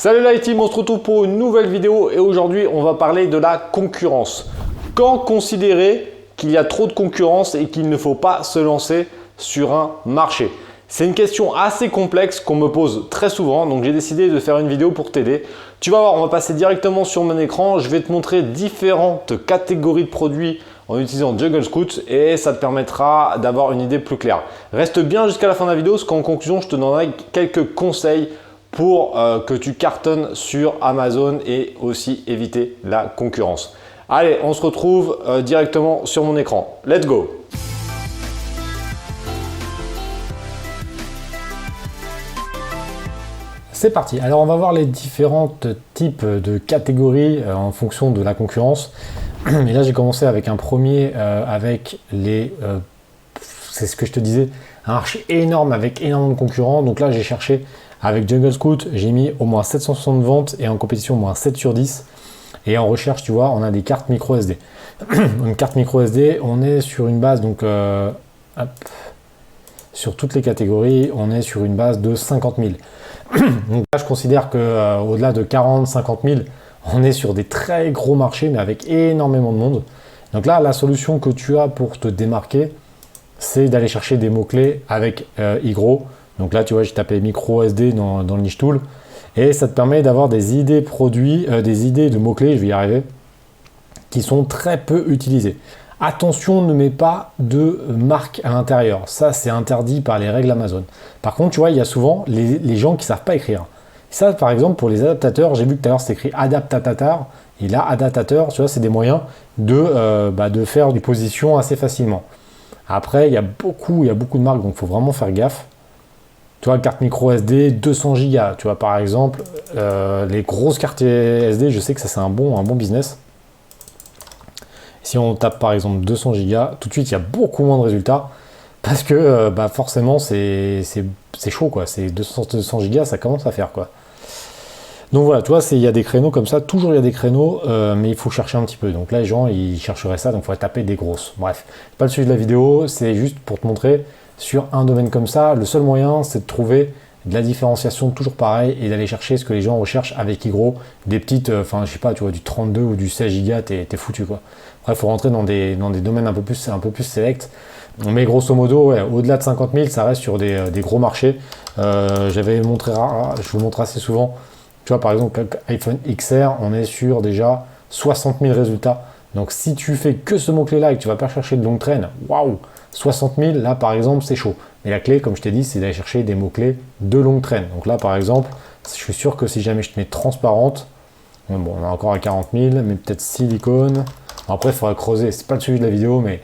Salut la team, on se retrouve pour une nouvelle vidéo et aujourd'hui on va parler de la concurrence. Quand considérer qu'il y a trop de concurrence et qu'il ne faut pas se lancer sur un marché? C'est une question assez complexe qu'on me pose très souvent, donc j'ai décidé de faire une vidéo pour t'aider. Tu vas voir, on va passer directement sur mon écran, je vais te montrer différentes catégories de produits en utilisant Jungle Scout et ça te permettra d'avoir une idée plus claire. Reste bien jusqu'à la fin de la vidéo parce qu'en conclusion, je te donnerai quelques conseils pour que tu cartonnes sur Amazon et aussi éviter la concurrence. Allez, on se retrouve directement sur mon écran. Let's go! C'est parti. Alors on va voir les différents types de catégories en fonction de la concurrence. Et là j'ai commencé avec un premier avec les... c'est ce que je te disais, un marché énorme avec énormément de concurrents. Donc là j'ai cherché avec Jungle Scout, j'ai mis au moins 760 ventes et en compétition au moins 7 sur 10. Et en recherche, tu vois, on a des cartes micro SD. Une carte micro SD, on est sur une base, donc hop, sur toutes les catégories, on est sur une base de 50 000. Donc là, je considère qu'au-delà de 40, 50 000, on est sur des très gros marchés, mais avec énormément de monde. Donc là, la solution que tu as pour te démarquer, c'est d'aller chercher des mots-clés avec iGros. Donc là, tu vois, j'ai tapé micro SD dans le niche tool et ça te permet d'avoir des idées produits, des idées de mots-clés, je vais y arriver, qui sont très peu utilisées. Attention, ne mets pas de marque à l'intérieur. Ça, c'est interdit par les règles Amazon. Par contre, tu vois, il y a souvent les gens qui ne savent pas écrire. Ça, par exemple, pour les adaptateurs, j'ai vu que tout à l'heure, c'est écrit adaptateur. Et là, adaptateur, tu vois, c'est des moyens de faire du position assez facilement. Après, il y a beaucoup de marques, donc il faut vraiment faire gaffe. Tu vois, carte micro SD, 200 Go. Tu vois, par exemple, les grosses cartes SD, je sais que ça, c'est un bon business. Si on tape, par exemple, 200 Go, tout de suite, il y a beaucoup moins de résultats parce que forcément, c'est chaud, quoi. C'est 200 Go, ça commence à faire, quoi. Donc voilà, tu vois, il y a des créneaux comme ça. Toujours, il y a des créneaux, mais il faut chercher un petit peu. Donc là, les gens, ils chercheraient ça, donc il faut taper des grosses. Bref, c'est pas le sujet de la vidéo, c'est juste pour te montrer. Sur un domaine comme ça, le seul moyen, c'est de trouver de la différenciation toujours pareil et d'aller chercher ce que les gens recherchent avec iGros, des petites, je sais pas, tu vois, du 32 ou du 16 Go, t'es foutu, quoi. Après, il faut rentrer dans des domaines un peu plus select. Mais grosso modo, ouais, au-delà de 50 000, ça reste sur des gros marchés. J'avais montré, je vous montre assez souvent, tu vois, par exemple, iPhone XR, on est sur déjà 60 000 résultats. Donc, si tu fais que ce mot-clé-là et que tu vas pas chercher de longue traîne, waouh! 60 000, là par exemple, c'est chaud. Mais la clé, comme je t'ai dit, c'est d'aller chercher des mots-clés de longue traîne. Donc là, par exemple, je suis sûr que si jamais je te mets transparente, bon, on est encore à 40 000, mais peut-être silicone. Après, il faudra creuser. C'est pas le sujet de la vidéo, mais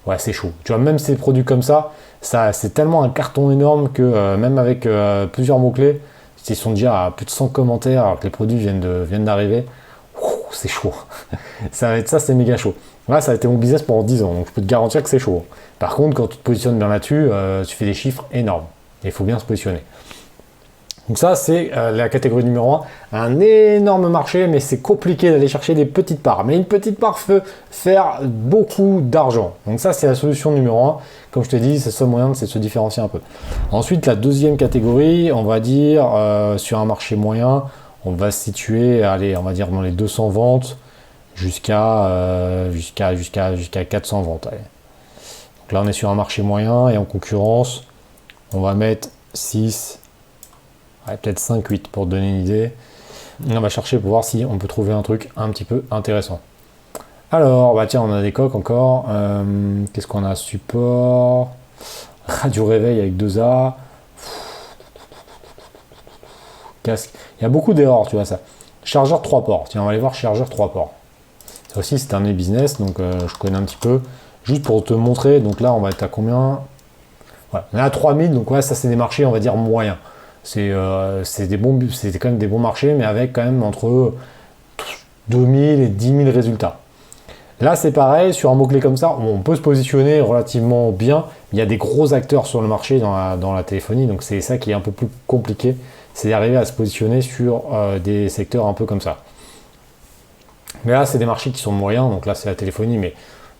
ouais, c'est chaud. Tu vois, même ces produits comme ça, c'est tellement un carton énorme que même avec plusieurs mots-clés, ils sont déjà à plus de 100 commentaires alors que les produits viennent d'arriver. C'est chaud. Ça, c'est méga chaud. Là, ça a été mon business pendant 10 ans, donc je peux te garantir que c'est chaud. Par contre, quand tu te positionnes bien là-dessus, tu fais des chiffres énormes. Et il faut bien se positionner. Donc ça, c'est la catégorie numéro 1. Un énorme marché, mais c'est compliqué d'aller chercher des petites parts. Mais une petite part peut faire beaucoup d'argent. Donc ça, c'est la solution numéro 1. Comme je te dis, c'est le seul moyen, c'est de se différencier un peu. Ensuite, la deuxième catégorie, on va dire, sur un marché moyen, on va se situer, allez, on va dire dans les 200 ventes jusqu'à 400 ventes. Allez. Donc là, on est sur un marché moyen et en concurrence, on va mettre 6, peut-être 5, 8 pour te donner une idée. On va chercher pour voir si on peut trouver un truc un petit peu intéressant. Alors, tiens, on a des coques encore. Qu'est-ce qu'on a? Support, radio réveil avec 2A. Casque. Il y a beaucoup d'erreurs, tu vois ça. Chargeur 3 ports. Tiens, on va aller voir chargeur 3 ports. Ça aussi, c'est un de mes business, donc je connais un petit peu. Juste pour te montrer, donc là, on va être à combien? Voilà, on est à 3000, donc ouais, ça, c'est des marchés, on va dire, moyens. C'est quand même des bons marchés, mais avec quand même entre 2000 et 10 000 résultats. Là, c'est pareil, sur un mot-clé comme ça, on peut se positionner relativement bien. Il y a des gros acteurs sur le marché dans la téléphonie, donc c'est ça qui est un peu plus compliqué. C'est d'arriver à se positionner sur des secteurs un peu comme ça. Mais là, c'est des marchés qui sont moyens, donc là, c'est la téléphonie, mais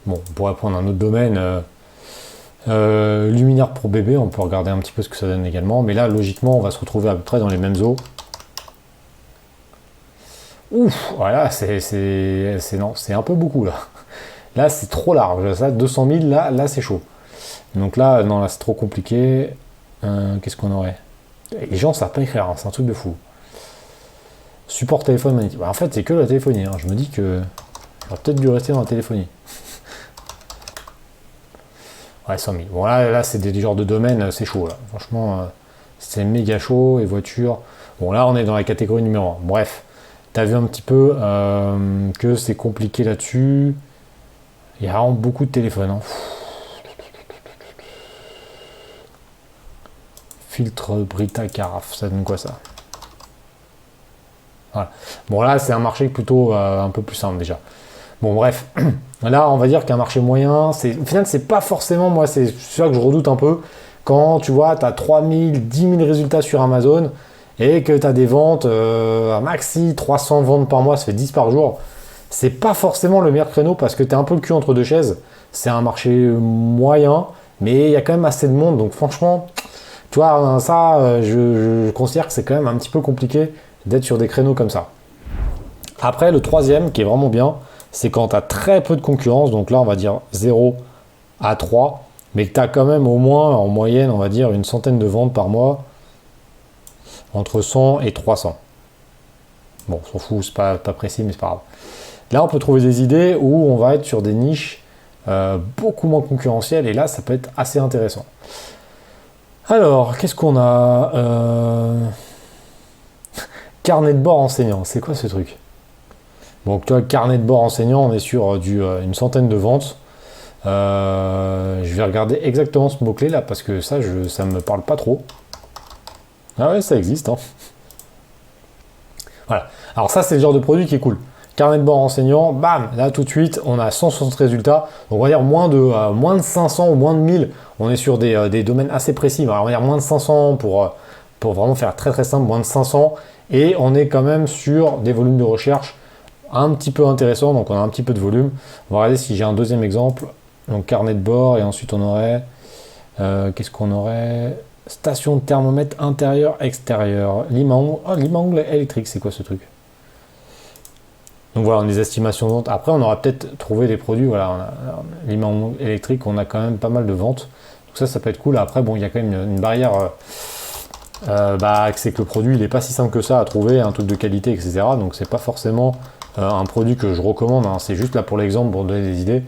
bon, on pourrait prendre un autre domaine. Luminaire pour bébé, on peut regarder un petit peu ce que ça donne également, mais là, logiquement, on va se retrouver à peu près dans les mêmes eaux. Ouf, voilà, non, c'est un peu beaucoup là. Là, c'est trop large. Ça, 200 000, là c'est chaud. Donc là, non, là, c'est trop compliqué. Qu'est-ce qu'on aurait? Les gens savent pas écrire, hein, c'est un truc de fou. Support téléphone magnétique. Bah, en fait, c'est que la téléphonie. Hein. Je me dis que j'aurais peut-être dû rester dans la téléphonie. Ouais, 100 000. Bon, là c'est des genres de domaines, c'est chaud. Là. Franchement, c'est méga chaud. Et voiture. Bon, là, on est dans la catégorie numéro 1. Bref, tu as vu un petit peu que c'est compliqué là-dessus. Il y a vraiment beaucoup de téléphones. Hein. Filtre Brita Carafe, ça donne quoi ça? Voilà. Bon là c'est un marché plutôt un peu plus simple déjà. Bon bref, là on va dire qu'un marché moyen, au final c'est pas forcément, moi c'est sûr que je redoute un peu, quand tu vois tu as 3000, 10 000 résultats sur Amazon et que tu as des ventes à maxi 300 ventes par mois, ça fait 10 par jour, c'est pas forcément le meilleur créneau parce que tu es un peu le cul entre deux chaises, c'est un marché moyen, mais il y a quand même assez de monde, donc franchement... Tu vois, ça, je considère que c'est quand même un petit peu compliqué d'être sur des créneaux comme ça. Après, le troisième, qui est vraiment bien, c'est quand tu as très peu de concurrence, donc là, on va dire 0 à 3, mais que tu as quand même au moins, en moyenne, on va dire, une centaine de ventes par mois, entre 100 et 300. Bon, on s'en fout, c'est pas précis, mais c'est pas grave. Là, on peut trouver des idées où on va être sur des niches beaucoup moins concurrentielles, et là, ça peut être assez intéressant. Alors, qu'est-ce qu'on a Carnet de bord enseignant, c'est quoi ce truc? Bon, tu vois, carnet de bord enseignant, on est sur une centaine de ventes. Je vais regarder exactement ce mot-clé là, parce que ça me parle pas trop. Ah ouais, ça existe. Hein. Voilà. Alors ça, c'est le genre de produit qui est cool. Carnet de bord enseignant, bam, là tout de suite, on a 160 résultats. Donc on va dire moins de 500 ou moins de 1000. On est sur des domaines assez précis. Alors, on va dire moins de 500 pour vraiment faire très très simple, moins de 500. Et on est quand même sur des volumes de recherche un petit peu intéressants. Donc on a un petit peu de volume. On va regarder si j'ai un deuxième exemple. Donc carnet de bord et ensuite on aurait... qu'est-ce qu'on aurait? Station de thermomètre intérieur-extérieur. Lime-ongle électrique, c'est quoi ce truc? Donc voilà, on a des estimations de vente. Après, on aura peut-être trouvé des produits. Voilà, lime électrique, on a quand même pas mal de ventes. Donc ça peut être cool. Après, bon, il y a quand même une barrière. C'est que le produit, il n'est pas si simple que ça à trouver, un truc de qualité, etc. Donc c'est pas forcément un produit que je recommande. Hein. C'est juste là pour l'exemple, pour donner des idées.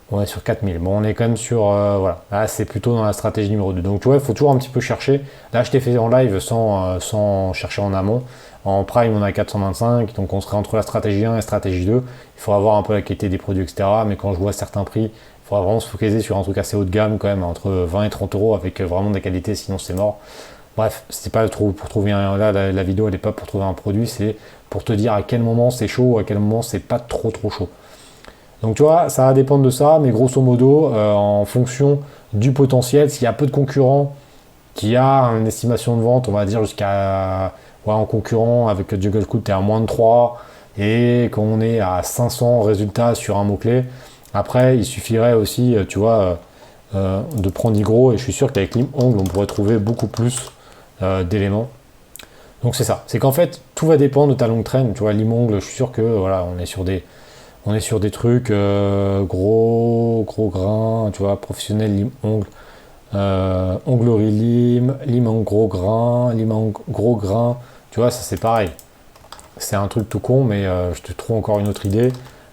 On est sur 4000. Bon, on est quand même sur... voilà. Là, c'est plutôt dans la stratégie numéro 2. Donc tu vois, il faut toujours un petit peu chercher. Là, je t'ai fait en live sans chercher en amont. En prime, on a 425, donc on serait entre la stratégie 1 et la stratégie 2. Il faudra voir un peu la qualité des produits, etc. Mais quand je vois certains prix, il faudra vraiment se focaliser sur un truc assez haut de gamme, quand même, entre 20 et 30 euros, avec vraiment des qualités, sinon c'est mort. Bref, c'est pas pour trouver là, la vidéo, elle n'est pas pour trouver un produit, c'est pour te dire à quel moment c'est chaud, à quel moment c'est pas trop chaud. Donc tu vois, ça va dépendre de ça, mais grosso modo, en fonction du potentiel, s'il y a peu de concurrents, qui a une estimation de vente, on va dire jusqu'à... en concurrent avec Juggle Scout, tu es à moins de 3 et qu'on est à 500 résultats sur un mot-clé. Après, il suffirait aussi, tu vois, de prendre Igro et je suis sûr qu'avec Lime-ongle, on pourrait trouver beaucoup plus d'éléments. Donc c'est ça. C'est qu'en fait, tout va dépendre de ta longue traîne. Tu vois, Lime-ongle, je suis sûr que voilà, on est sur des trucs gros grains, tu vois, professionnel Lime-ongle. Onglerie lime en gros grain, lime en gros grain, tu vois, ça c'est pareil. C'est un truc tout con, mais je te trouve encore une autre idée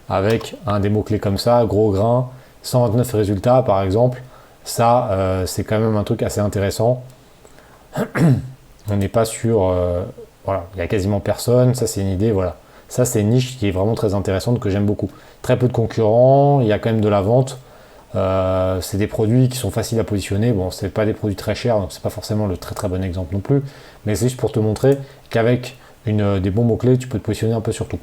avec un des mots-clés comme ça, gros grain, 129 résultats par exemple. Ça, c'est quand même un truc assez intéressant. On n'est pas sur... voilà, il n'y a quasiment personne, ça c'est une idée, voilà. Ça c'est une niche qui est vraiment très intéressante, que j'aime beaucoup. Très peu de concurrents, il y a quand même de la vente. C'est des produits qui sont faciles à positionner. Bon, c'est pas des produits très chers, donc c'est pas forcément le très très bon exemple non plus. Mais c'est juste pour te montrer qu'avec des bons mots-clés, tu peux te positionner un peu sur tout.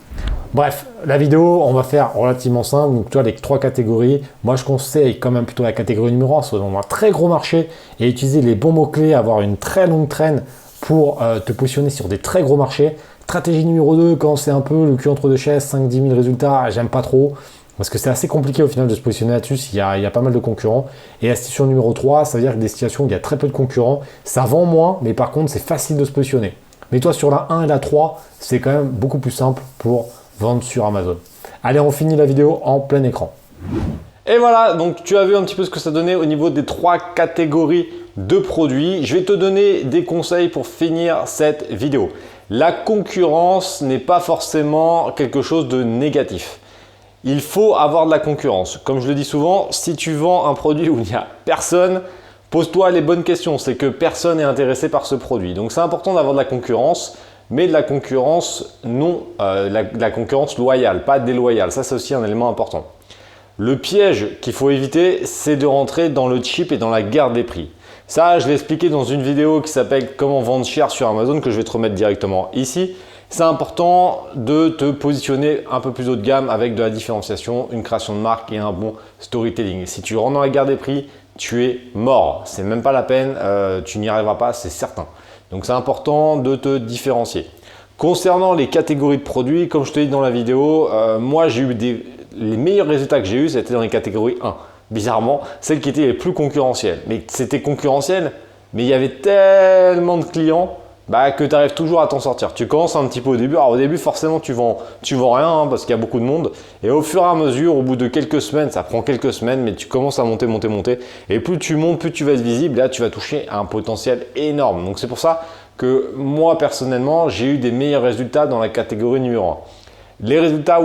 Bref, la vidéo, on va faire relativement simple. Donc tu vois, les 3 catégories. Moi, je conseille quand même plutôt la catégorie numéro 1, soit dans un très gros marché et utiliser les bons mots-clés, avoir une très longue traîne pour te positionner sur des très gros marchés. Stratégie numéro 2, quand c'est un peu le cul entre deux chaises, 5-10 000 résultats, j'aime pas trop. Parce que c'est assez compliqué au final de se positionner là-dessus, il y a pas mal de concurrents. Et la situation numéro 3, ça veut dire que des situations où il y a très peu de concurrents, ça vend moins, mais par contre c'est facile de se positionner. Mais toi, sur la 1 et la 3, c'est quand même beaucoup plus simple pour vendre sur Amazon. Allez, on finit la vidéo en plein écran. Et voilà, donc tu as vu un petit peu ce que ça donnait au niveau des 3 catégories de produits. Je vais te donner des conseils pour finir cette vidéo. La concurrence n'est pas forcément quelque chose de négatif. Il faut avoir de la concurrence. Comme je le dis souvent, si tu vends un produit où il n'y a personne, pose-toi les bonnes questions. C'est que personne n'est intéressé par ce produit. Donc c'est important d'avoir de la concurrence, mais de la concurrence la concurrence loyale, pas déloyale. Ça, c'est aussi un élément important. Le piège qu'il faut éviter, c'est de rentrer dans le cheap et dans la guerre des prix. Ça, je l'ai expliqué dans une vidéo qui s'appelle « Comment vendre cher sur Amazon » que je vais te remettre directement ici. C'est important de te positionner un peu plus haut de gamme avec de la différenciation, une création de marque et un bon storytelling. Si tu rentres dans la guerre des prix, tu es mort. C'est même pas la peine, tu n'y arriveras pas, c'est certain. Donc c'est important de te différencier. Concernant les catégories de produits, comme je te dis dans la vidéo, moi j'ai eu les meilleurs résultats que j'ai eu, c'était dans les catégories 1. Bizarrement, celles qui étaient les plus concurrentielles. Mais c'était concurrentiel, mais il y avait tellement de clients que tu arrives toujours à t'en sortir. Tu commences un petit peu au début. Alors au début, forcément, tu vends rien parce qu'il y a beaucoup de monde. Et au fur et à mesure, au bout de quelques semaines, ça prend quelques semaines, mais tu commences à monter. Et plus tu montes, plus tu vas être visible. Là, tu vas toucher un potentiel énorme. Donc c'est pour ça que moi, personnellement, j'ai eu des meilleurs résultats dans la catégorie numéro 1. Les résultats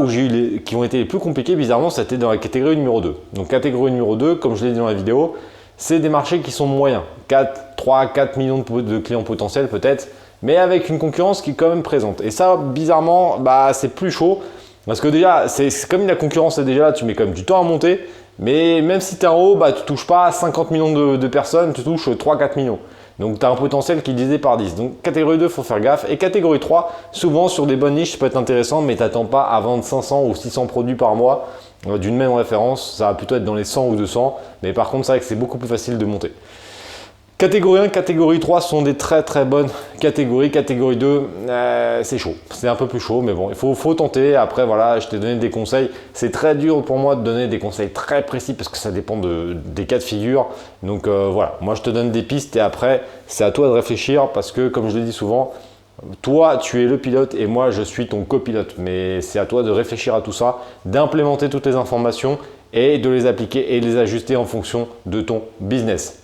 qui ont été les plus compliqués, bizarrement, c'était dans la catégorie numéro 2. Donc catégorie numéro 2, comme je l'ai dit dans la vidéo, c'est des marchés qui sont moyens. 3-4 millions de clients potentiels peut-être, mais avec une concurrence qui est quand même présente. Et ça, bizarrement, c'est plus chaud. Parce que déjà, c'est comme la concurrence est déjà là, tu mets quand même du temps à monter. Mais même si tu es en haut, tu ne touches pas 50 millions de personnes, tu touches 3-4 millions. Donc tu as un potentiel qui est divisé par 10. Donc catégorie 2, il faut faire gaffe. Et catégorie 3, souvent sur des bonnes niches, ça peut être intéressant, mais tu n'attends pas à vendre 500 ou 600 produits par mois d'une même référence. Ça va plutôt être dans les 100 ou 200. Mais par contre, c'est vrai que c'est beaucoup plus facile de monter. Catégorie 1, catégorie 3 sont des très bonnes catégories. Catégorie 2, c'est chaud. C'est un peu plus chaud, mais bon, il faut tenter. Après, voilà, je t'ai donné des conseils. C'est très dur pour moi de donner des conseils très précis parce que ça dépend des cas de figure. Donc voilà, moi je te donne des pistes et après, c'est à toi de réfléchir parce que, comme je le dis souvent, toi, tu es le pilote et moi, je suis ton copilote. Mais c'est à toi de réfléchir à tout ça, d'implémenter toutes les informations et de les appliquer et les ajuster en fonction de ton business.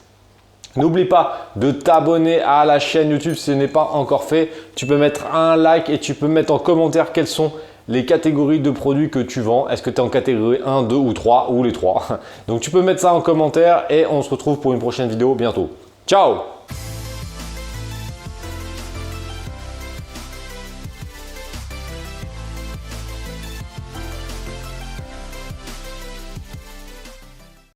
N'oublie pas de t'abonner à la chaîne YouTube si ce n'est pas encore fait. Tu peux mettre un like et tu peux mettre en commentaire quelles sont les catégories de produits que tu vends. Est-ce que tu es en catégorie 1, 2 ou 3 ou les 3? Donc tu peux mettre ça en commentaire et on se retrouve pour une prochaine vidéo bientôt. Ciao!